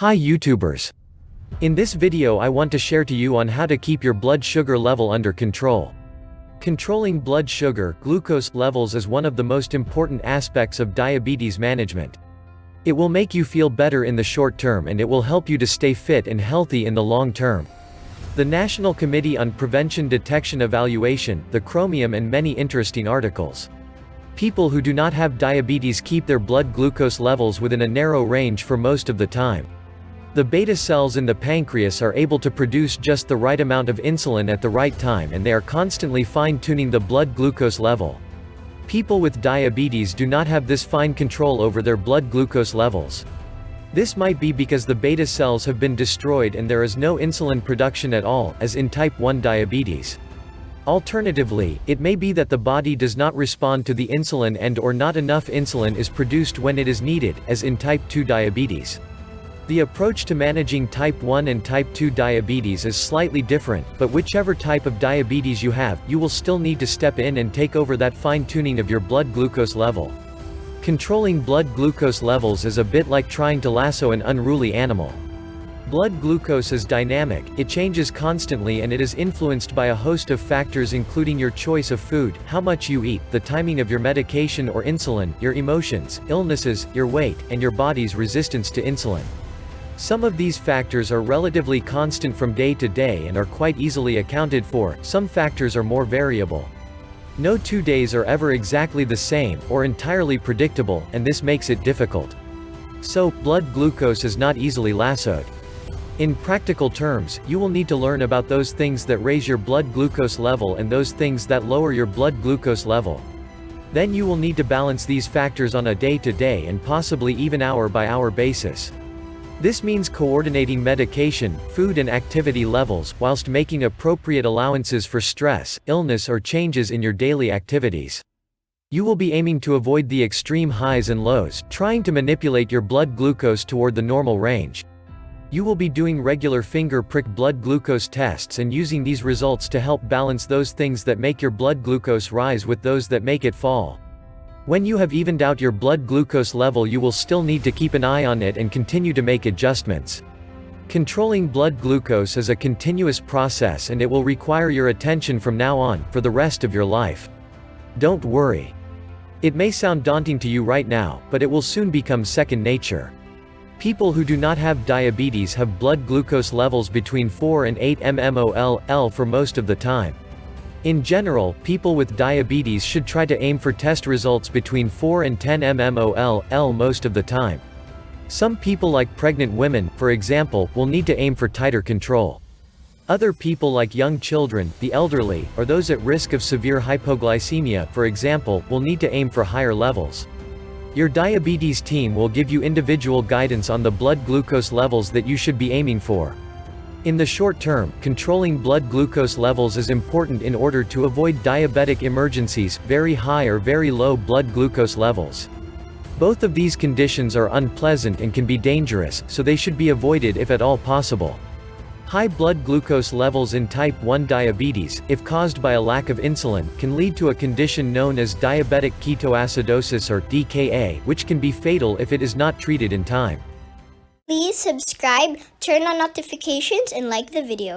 Hi YouTubers. In this video I want to share to you on how to keep your blood sugar level under control. Controlling blood sugar, glucose, levels is one of the most important aspects of diabetes management. It will make you feel better in the short term and it will help you to stay fit and healthy in the long term. The National Committee on Prevention Detection Evaluation, the chromium and many interesting articles. People who do not have diabetes keep their blood glucose levels within a narrow range for most of the time. The beta cells in the pancreas are able to produce just the right amount of insulin at the right time and they are constantly fine-tuning the blood glucose level. People with diabetes do not have this fine control over their blood glucose levels. This might be because the beta cells have been destroyed and there is no insulin production at all, as in type 1 diabetes. Alternatively, it may be that the body does not respond to the insulin and/or not enough insulin is produced when it is needed, as in type 2 diabetes. The approach to managing type 1 and type 2 diabetes is slightly different, but whichever type of diabetes you have, you will still need to step in and take over that fine-tuning of your blood glucose level. Controlling blood glucose levels is a bit like trying to lasso an unruly animal. Blood glucose is dynamic, it changes constantly and it is influenced by a host of factors including your choice of food, how much you eat, the timing of your medication or insulin, your emotions, illnesses, your weight, and your body's resistance to insulin. Some of these factors are relatively constant from day to day and are quite easily accounted for, some factors are more variable. No 2 days are ever exactly the same, or entirely predictable, and this makes it difficult. So, blood glucose is not easily lassoed. In practical terms, you will need to learn about those things that raise your blood glucose level and those things that lower your blood glucose level. Then you will need to balance these factors on a day-to-day and possibly even hour-by-hour basis. This means coordinating medication, food and activity levels, whilst making appropriate allowances for stress, illness or changes in your daily activities. You will be aiming to avoid the extreme highs and lows, trying to manipulate your blood glucose toward the normal range. You will be doing regular finger prick blood glucose tests and using these results to help balance those things that make your blood glucose rise with those that make it fall. When you have evened out your blood glucose level, you will still need to keep an eye on it and continue to make adjustments. Controlling blood glucose is a continuous process and it will require your attention from now on, for the rest of your life. Don't worry. It may sound daunting to you right now, but it will soon become second nature. People who do not have diabetes have blood glucose levels between 4 and 8 mmol/L for most of the time. In general, people with diabetes should try to aim for test results between 4 and 10 mmol/L most of the time. Some people like pregnant women, for example, will need to aim for tighter control. Other people like young children, the elderly, or those at risk of severe hypoglycemia, for example, will need to aim for higher levels. Your diabetes team will give you individual guidance on the blood glucose levels that you should be aiming for. In the short term, controlling blood glucose levels is important in order to avoid diabetic emergencies, very high or very low blood glucose levels. Both of these conditions are unpleasant and can be dangerous, so they should be avoided if at all possible. High blood glucose levels in type 1 diabetes, if caused by a lack of insulin, can lead to a condition known as diabetic ketoacidosis or DKA, which can be fatal if it is not treated in time. Please subscribe, turn on notifications, and like the video.